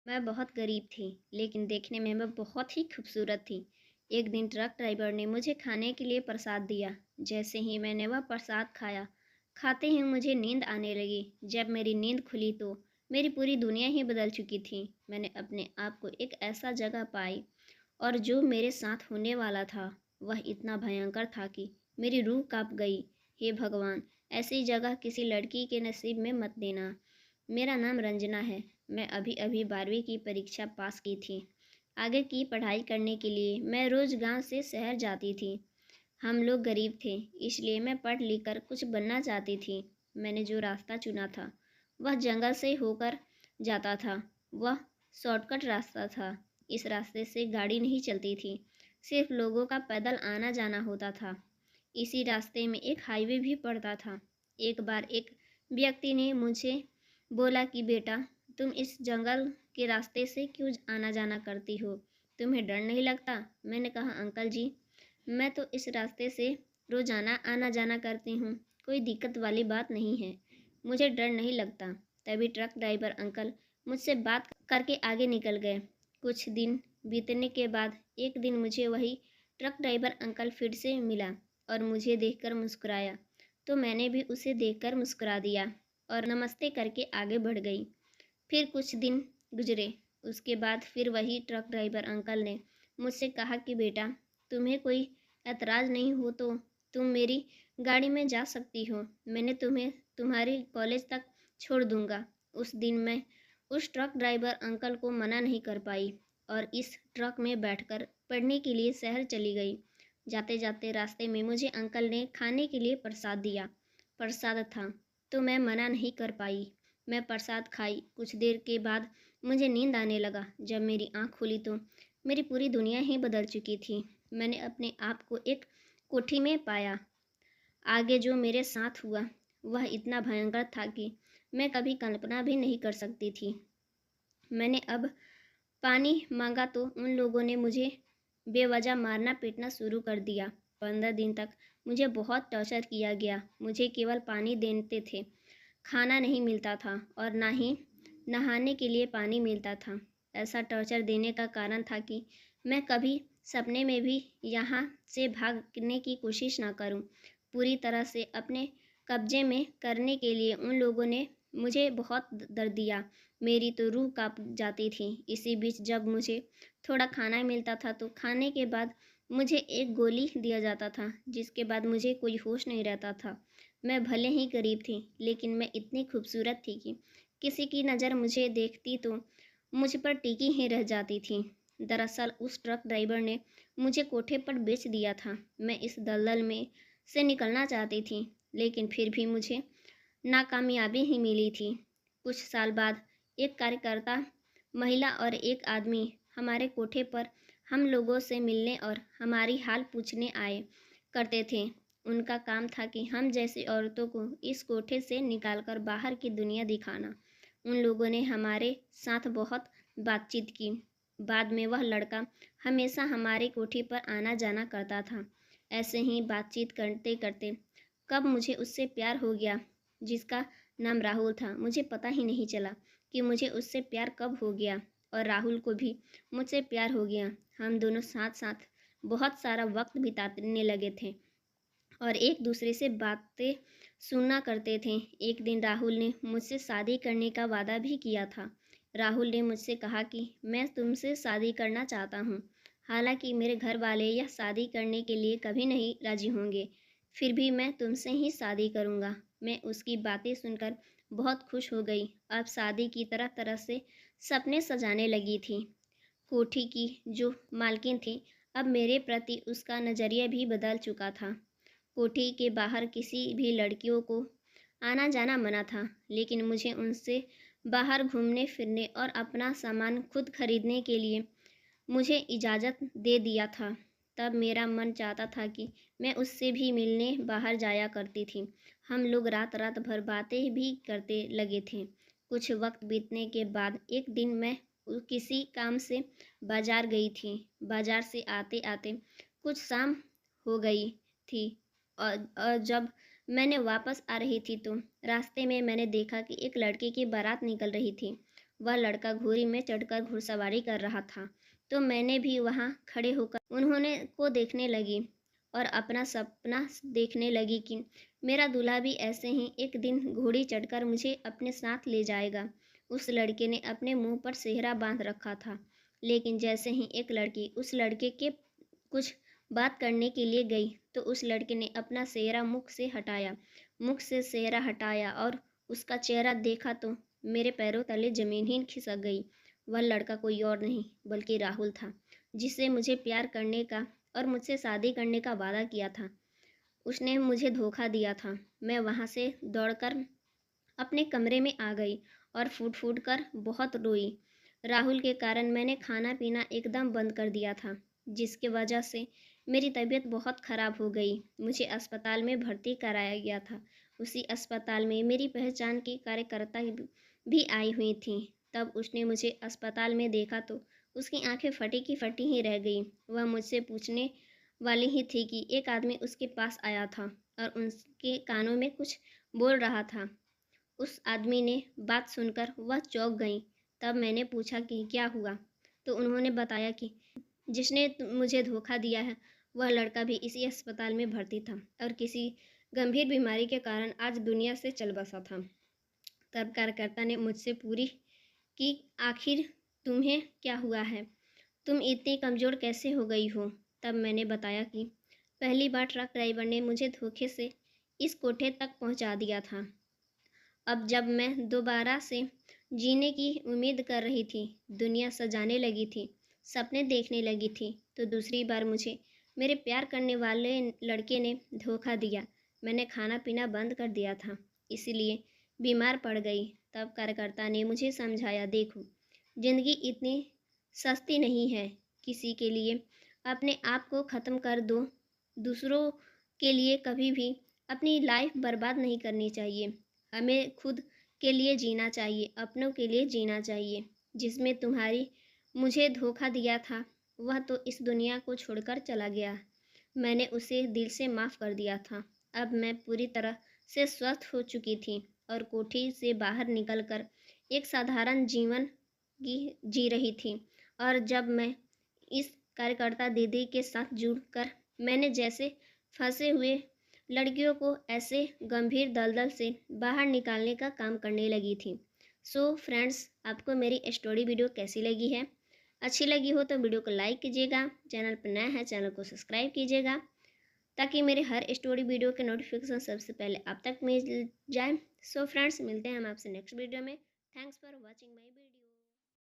मैं बहुत गरीब थी, लेकिन देखने में मैं बहुत ही खूबसूरत थी। एक दिन ट्रक ड्राइवर ने मुझे खाने के लिए प्रसाद दिया। जैसे ही मैंने वह प्रसाद खाया, खाते ही मुझे नींद आने लगी। जब मेरी नींद खुली तो मेरी पूरी दुनिया ही बदल चुकी थी। मैंने अपने आप को एक ऐसा जगह पाई और जो मेरे साथ होने वाला था, वह इतना भयंकर था कि मेरी रूह काँप गई। हे भगवान! ऐसी जगह किसी लड़की के नसीब में मत देना। मेरा नाम रंजना है। मैं अभी-अभी 12वीं की परीक्षा पास की थी। आगे की पढ़ाई करने के लिए मैं रोज़ गाँव से शहर जाती थी। हम लोग गरीब थे, इसलिए मैं पढ़ लिख कर कुछ बनना चाहती थी। मैंने जो रास्ता चुना था, वह जंगल से होकर जाता था। वह शॉर्टकट रास्ता था। इस रास्ते से गाड़ी नहीं चलती थी, सिर्फ लोगों का पैदल आना-जाना होता था। इसी रास्ते में एक हाईवे भी पड़ता था। एक बार एक व्यक्ति ने मुझे बोला कि बेटा, तुम इस जंगल के रास्ते से क्यों आना जाना करती हो? तुम्हें डर नहीं लगता? मैंने कहा अंकल जी, मैं तो इस रास्ते से रोजाना आना जाना करती हूँ। कोई दिक्कत वाली बात नहीं है। मुझे डर नहीं लगता। तभी ट्रक ड्राइवर अंकल मुझसे बात करके आगे निकल गए। कुछ दिन बीतने के बाद एक दिन मुझे वही ट्रक ड्राइवर अंकल फिर से मिला और मुझे देखकर मुस्कुराया। तो मैंने भी उसे देखकर मुस्कुरा दिया और नमस्ते करके आगे बढ़ गई। फिर कुछ दिन गुजरे। उसके बाद फिर वही ट्रक ड्राइवर अंकल ने मुझसे कहा कि बेटा, तुम्हें कोई ऐतराज़ नहीं हो तो तुम मेरी गाड़ी में जा सकती हो। मैंने तुम्हें तुम्हारी कॉलेज तक छोड़ दूंगा। उस दिन मैं उस ट्रक ड्राइवर अंकल को मना नहीं कर पाई और इस ट्रक में बैठकर पढ़ने के लिए शहर चली गई। जाते जाते रास्ते में मुझे अंकल ने खाने के लिए प्रसाद दिया। प्रसाद था तो मैं मना नहीं कर पाई। मैं प्रसाद खाई। कुछ देर के बाद मुझे नींद आने लगा। जब मेरी आँख खुली तो मेरी पूरी दुनिया ही बदल चुकी थी। मैंने अपने आप को एक कोठी में पाया। आगे जो मेरे साथ हुआ, वह इतना भयंकर था कि मैं कभी कल्पना भी नहीं कर सकती थी। मैंने अब पानी मांगा तो उन लोगों ने मुझे बेवजह मारना पीटना शुरू कर दिया। 15 दिन तक मुझे बहुत टॉर्चर किया गया। मुझे केवल पानी देते थे, खाना नहीं मिलता था और ना ही नहाने के लिए पानी मिलता था। ऐसा टॉर्चर देने का कारण था कि मैं कभी सपने में भी यहाँ से भागने की कोशिश ना करूँ। पूरी तरह से अपने कब्जे में करने के लिए उन लोगों ने मुझे बहुत दर्द दिया। मेरी तो रूह काँप जाती थी। इसी बीच जब मुझे थोड़ा खाना मिलता था तो खाने के बाद मुझे एक गोली दिया जाता था, जिसके बाद मुझे कोई होश नहीं रहता था। मैं भले ही गरीब थी, लेकिन मैं इतनी खूबसूरत थी कि किसी की नज़र मुझे देखती तो मुझ पर टिकी ही रह जाती थी। दरअसल उस ट्रक ड्राइवर ने मुझे कोठे पर बेच दिया था। मैं इस दलदल में से निकलना चाहती थी, लेकिन फिर भी मुझे नाकामयाबी ही मिली थी। कुछ साल बाद एक कार्यकर्ता महिला और एक आदमी हमारे कोठे पर हम लोगों से मिलने और हमारी हाल पूछने आए करते थे। उनका काम था कि हम जैसी औरतों को इस कोठे से निकालकर बाहर की दुनिया दिखाना। उन लोगों ने हमारे साथ बहुत बातचीत की। बाद में वह लड़का हमेशा हमारे कोठे पर आना जाना करता था। ऐसे ही बातचीत करते करते कब मुझे उससे प्यार हो गया, जिसका नाम राहुल था। मुझे पता ही नहीं चला कि मुझे उससे प्यार कब हो गया और राहुल को भी मुझसे प्यार हो गया। हम दोनों साथ साथ बहुत सारा वक्त बिताने लगे थे और एक दूसरे से बातें सुना करते थे। एक दिन राहुल ने मुझसे शादी करने का वादा भी किया था। राहुल ने मुझसे कहा कि मैं तुमसे शादी करना चाहता हूँ। हालांकि मेरे घर वाले यह शादी करने के लिए कभी नहीं राजी होंगे, फिर भी मैं तुमसे ही शादी करूँगा। मैं उसकी बातें सुनकर बहुत खुश हो गई। अब शादी की तरह तरह से सपने सजाने लगी थी। कोठी की जो मालकिन थी, अब मेरे प्रति उसका नज़रिया भी बदल चुका था। कोठी के बाहर किसी भी लड़कियों को आना जाना मना था, लेकिन मुझे उनसे बाहर घूमने फिरने और अपना सामान खुद खरीदने के लिए मुझे इजाज़त दे दिया था। तब मेरा मन चाहता था कि मैं उससे भी मिलने बाहर जाया करती थी। हम लोग रात रात भर बातें भी करते लगे थे। कुछ वक्त बीतने के बाद एक दिन मैं किसी काम से बाजार गई थी। बाजार से आते आते कुछ शाम हो गई थी और जब मैंने वापस आ रही थी तो रास्ते में मैंने देखा कि एक लड़के की बारात निकल रही थी। वह लड़का घोड़ी में चढ़कर घुड़सवारी कर रहा था, तो मैंने भी वहाँ खड़े होकर उन्होंने को देखने लगी और अपना सपना देखने लगी कि मेरा दूल्हा भी ऐसे ही एक दिन घोड़ी चढ़कर मुझे अपने साथ ले जाएगा। उस लड़के ने अपने मुंह पर सेहरा बांध रखा था, लेकिन जैसे ही एक लड़की उस लड़के के कुछ बात करने के लिए गई तो उस लड़के ने अपना सेहरा मुख से सेहरा हटाया और उसका चेहरा देखा तो मेरे पैरों तले जमीन ही खिसक गई। वह लड़का कोई और नहीं बल्कि राहुल था, जिससे मुझे प्यार करने का और मुझसे शादी करने का वादा किया था। उसने मुझे धोखा दिया था। मैं वहाँ से दौड़कर अपने कमरे में आ गई और फूट फूट कर बहुत रोई। राहुल के कारण मैंने खाना पीना एकदम बंद कर दिया था, जिसकी वजह से मेरी तबीयत बहुत ख़राब हो गई। मुझे अस्पताल में भर्ती कराया गया था। उसी अस्पताल में मेरी पहचान की कार्यकर्ता भी आई हुई थी। तब उसने मुझे अस्पताल में देखा तो उसकी आंखें फटी की फटी ही रह गई। वह मुझसे पूछने वाली ही थी कि एक आदमी उसके पास आया था और उनके कानों में कुछ बोल रहा था। उस आदमी ने बात सुनकर वह चौंक गई। तब मैंने पूछा कि क्या हुआ, तो उन्होंने बताया कि जिसने मुझे धोखा दिया है वह लड़का भी इसी अस्पताल में भर्ती था और किसी गंभीर बीमारी के कारण आज दुनिया से चल बसा था। तब कार्यकर्ता ने मुझसे पूरी कि आखिर तुम्हें क्या हुआ है, तुम इतनी कमज़ोर कैसे हो गई हो। तब मैंने बताया कि पहली बार ट्रक ड्राइवर ने मुझे धोखे से इस कोठे तक पहुंचा दिया था। अब जब मैं दोबारा से जीने की उम्मीद कर रही थी, दुनिया सजाने लगी थी, सपने देखने लगी थी, तो दूसरी बार मुझे मेरे प्यार करने वाले लड़के ने धोखा दिया। मैंने खाना पीना बंद कर दिया था, इसीलिए बीमार पड़ गई। तब कार्यकर्ता ने मुझे समझाया, देखो ज़िंदगी इतनी सस्ती नहीं है, किसी के लिए अपने आप को ख़त्म कर दो, दूसरों के लिए कभी भी अपनी लाइफ बर्बाद नहीं करनी चाहिए। हमें खुद के लिए जीना चाहिए, अपनों के लिए जीना चाहिए। जिसमें तुम्हारी मुझे धोखा दिया था वह तो इस दुनिया को छोड़कर चला गया। मैंने उसे दिल से माफ़ कर दिया था। अब मैं पूरी तरह से स्वस्थ हो चुकी थी और कोठी से बाहर निकलकर एक साधारण जीवन जी रही थी। और जब मैं इस कार्यकर्ता दीदी के साथ जुड़कर मैंने जैसे फंसे हुए लड़कियों को ऐसे गंभीर दलदल से बाहर निकालने का काम करने लगी थी। सो फ्रेंड्स, आपको मेरी स्टोरी वीडियो कैसी लगी है? अच्छी लगी हो तो वीडियो को लाइक कीजिएगा, चैनल पर नया है चैनल को सब्सक्राइब कीजिएगा ताकि मेरे हर स्टोरी वीडियो के नोटिफिकेशन सबसे पहले आप तक मिल जाए। सो फ्रेंड्स, मिलते हैं हम आपसे नेक्स्ट वीडियो में। Thanks for watching my video.